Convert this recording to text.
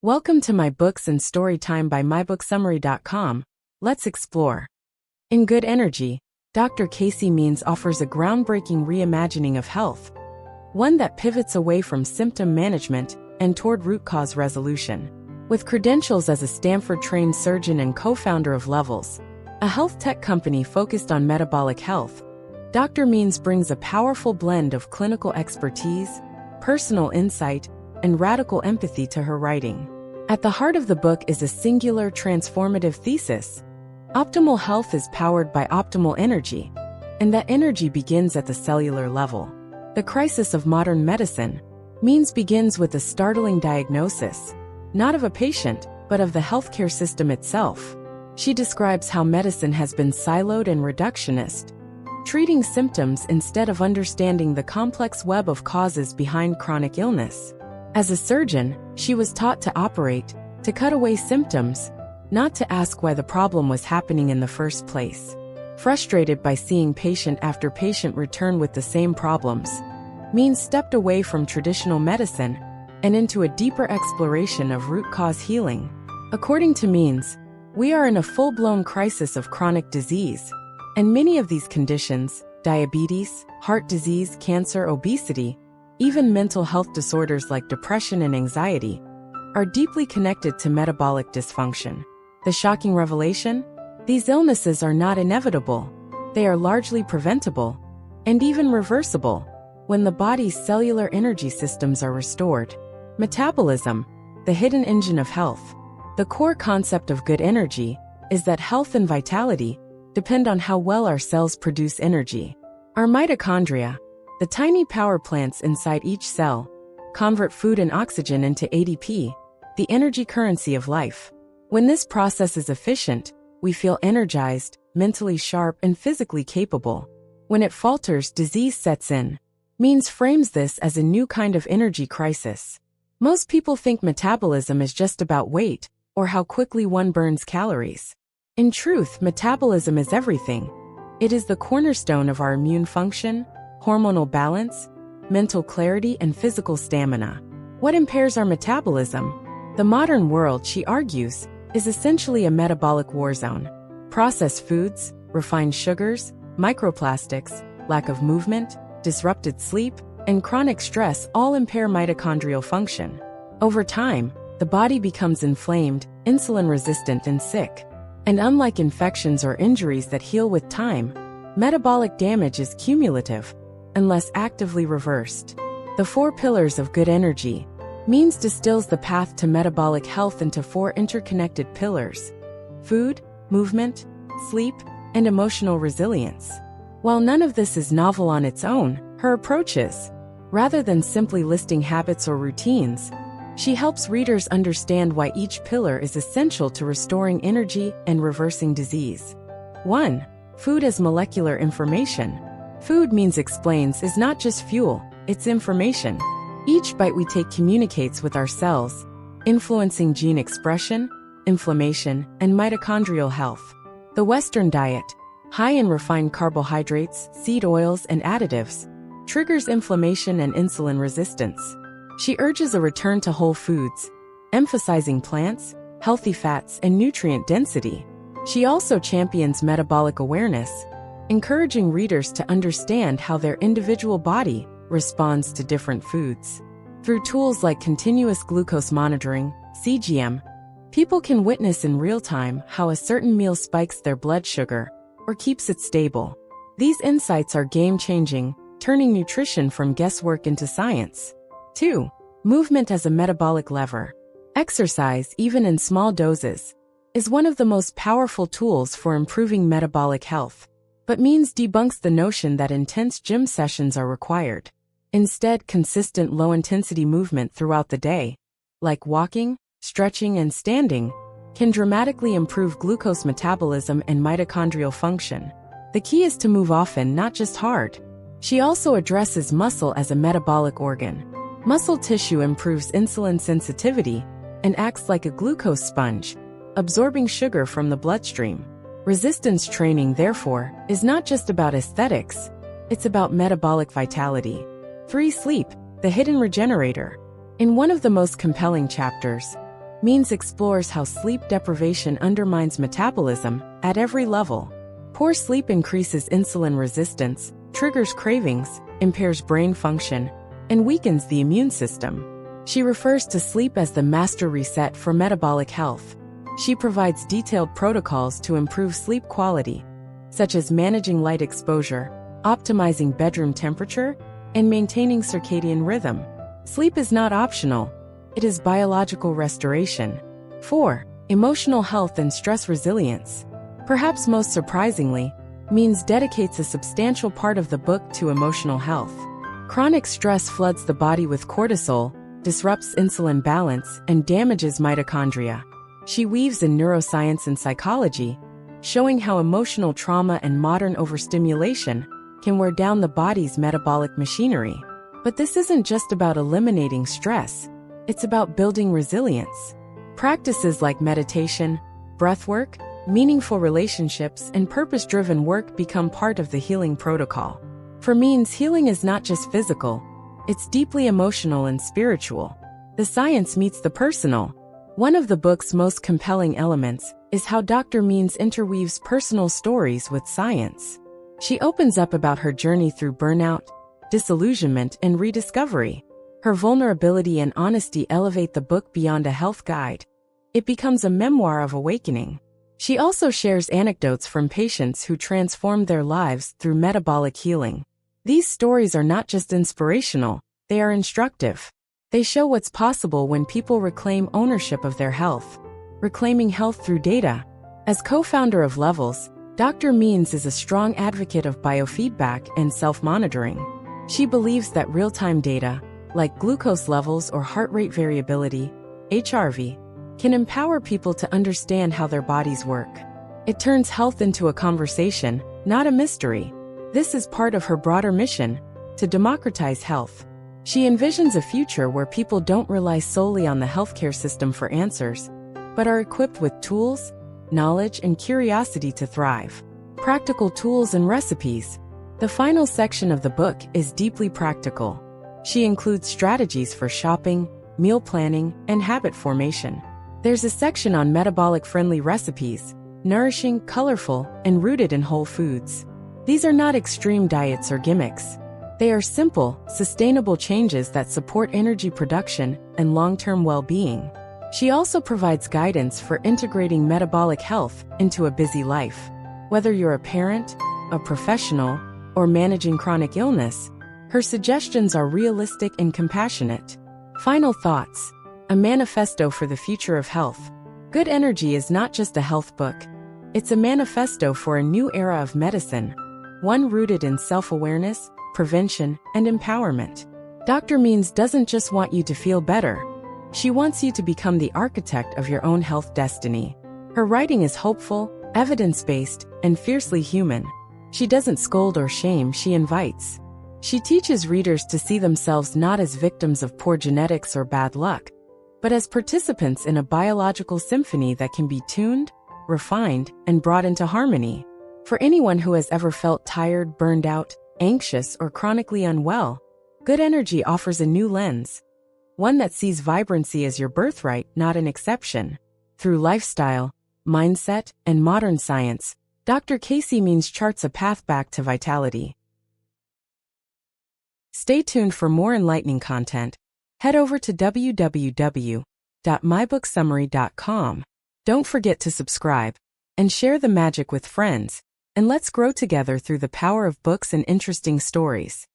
Welcome to my books and story time by mybooksummary.com. Let's explore. In Good Energy, Dr. Casey Means offers a groundbreaking reimagining of health, one that pivots away from symptom management and toward root cause resolution. With credentials as a Stanford-trained surgeon and co-founder of Levels, a health tech company focused on metabolic health, Dr. Means brings a powerful blend of clinical expertise, personal insight, and radical empathy to her writing. At the heart of the book is a singular transformative thesis. Optimal health is powered by optimal energy, and that energy begins at the cellular level. The crisis of modern medicine, Means begins with a startling diagnosis, not of a patient, but of the healthcare system itself. She describes how medicine has been siloed and reductionist, treating symptoms instead of understanding the complex web of causes behind chronic illness. As a surgeon, she was taught to operate, to cut away symptoms, not to ask why the problem was happening in the first place. Frustrated by seeing patient after patient return with the same problems, Means stepped away from traditional medicine and into a deeper exploration of root cause healing. According to Means, we are in a full-blown crisis of chronic disease, and many of these conditions, diabetes, heart disease, cancer, obesity, even mental health disorders like depression and anxiety, are deeply connected to metabolic dysfunction. The shocking revelation? These illnesses are not inevitable. They are largely preventable, and even reversible, when the body's cellular energy systems are restored. Metabolism, the hidden engine of health. The core concept of good energy is that health and vitality depend on how well our cells produce energy. Our mitochondria, the tiny power plants inside each cell, convert food and oxygen into ATP, the energy currency of life. When this process is efficient, we feel energized, mentally sharp, and physically capable. When it falters, disease sets in. Means frames this as a new kind of energy crisis. Most people think metabolism is just about weight, or how quickly one burns calories. In truth, metabolism is everything. It is the cornerstone of our immune function, hormonal balance, mental clarity, and physical stamina. What impairs our metabolism? The modern world, she argues, is essentially a metabolic war zone. Processed foods, refined sugars, microplastics, lack of movement, disrupted sleep, and chronic stress all impair mitochondrial function. Over time, the body becomes inflamed, insulin-resistant, and sick. And unlike infections or injuries that heal with time, metabolic damage is cumulative, unless actively reversed. The 4 pillars of good energy, Means distills the path to metabolic health into 4 interconnected pillars: food, movement, sleep, and emotional resilience. While none of this is novel on its own, her approach is. Rather than simply listing habits or routines, she helps readers understand why each pillar is essential to restoring energy and reversing disease. 1. Food as molecular information. Food, Means explains, is not just fuel, it's information. Each bite we take communicates with our cells, influencing gene expression, inflammation, and mitochondrial health. The Western diet, high in refined carbohydrates, seed oils, and additives, triggers inflammation and insulin resistance. She urges a return to whole foods, emphasizing plants, healthy fats, and nutrient density. She also champions metabolic awareness, encouraging readers to understand how their individual body responds to different foods. Through tools like continuous glucose monitoring, CGM, people can witness in real time how a certain meal spikes their blood sugar or keeps it stable. These insights are game-changing, turning nutrition from guesswork into science. 2. Movement as a metabolic lever. Exercise, even in small doses, is one of the most powerful tools for improving metabolic health, but Means debunks the notion that intense gym sessions are required. Instead, consistent low-intensity movement throughout the day, like walking, stretching, and standing, can dramatically improve glucose metabolism and mitochondrial function. The key is to move often, not just hard. She also addresses muscle as a metabolic organ. Muscle tissue improves insulin sensitivity and acts like a glucose sponge, absorbing sugar from the bloodstream. Resistance training, therefore, is not just about aesthetics, it's about metabolic vitality. 3. Sleep, the hidden regenerator. In one of the most compelling chapters, Means explores how sleep deprivation undermines metabolism at every level. Poor sleep increases insulin resistance, triggers cravings, impairs brain function, and weakens the immune system. She refers to sleep as the master reset for metabolic health. She provides detailed protocols to improve sleep quality, such as managing light exposure, optimizing bedroom temperature, and maintaining circadian rhythm. Sleep is not optional. It is biological restoration. 4. Emotional health and stress resilience. Perhaps most surprisingly, Means dedicates a substantial part of the book to emotional health. Chronic stress floods the body with cortisol, disrupts insulin balance, and damages mitochondria. She weaves in neuroscience and psychology, showing how emotional trauma and modern overstimulation can wear down the body's metabolic machinery. But this isn't just about eliminating stress. It's about building resilience. Practices like meditation, breathwork, meaningful relationships, and purpose-driven work become part of the healing protocol. For Means, healing is not just physical, it's deeply emotional and spiritual. The science meets the personal. One of the book's most compelling elements is how Dr. Means interweaves personal stories with science. She opens up about her journey through burnout, disillusionment, and rediscovery. Her vulnerability and honesty elevate the book beyond a health guide. It becomes a memoir of awakening. She also shares anecdotes from patients who transformed their lives through metabolic healing. These stories are not just inspirational, they are instructive. They show what's possible when people reclaim ownership of their health. Reclaiming health through data. As co-founder of Levels, Dr. Means is a strong advocate of biofeedback and self-monitoring. She believes that real-time data, like glucose levels or heart rate variability, HRV, can empower people to understand how their bodies work. It turns health into a conversation, not a mystery. This is part of her broader mission, to democratize health. She envisions a future where people don't rely solely on the healthcare system for answers, but are equipped with tools, knowledge, and curiosity to thrive. Practical tools and recipes. The final section of the book is deeply practical. She includes strategies for shopping, meal planning, and habit formation. There's a section on metabolic-friendly recipes, nourishing, colorful, and rooted in whole foods. These are not extreme diets or gimmicks. They are simple, sustainable changes that support energy production and long-term well-being. She also provides guidance for integrating metabolic health into a busy life. Whether you're a parent, a professional, or managing chronic illness, her suggestions are realistic and compassionate. Final thoughts. A manifesto for the future of health. Good Energy is not just a health book. It's a manifesto for a new era of medicine, one rooted in self-awareness, prevention, and empowerment. Dr. Means doesn't just want you to feel better. She wants you to become the architect of your own health destiny. Her writing is hopeful, evidence-based, and fiercely human. She doesn't scold or shame, she invites. She teaches readers to see themselves not as victims of poor genetics or bad luck, but as participants in a biological symphony that can be tuned, refined, and brought into harmony. For anyone who has ever felt tired, burned out, anxious, or chronically unwell, Good Energy offers a new lens. One that sees vibrancy as your birthright, not an exception. Through lifestyle, mindset, and modern science, Dr. Casey Means charts a path back to vitality. Stay tuned for more enlightening content. Head over to www.mybooksummary.com. Don't forget to subscribe and share the magic with friends, and let's grow together through the power of books and interesting stories.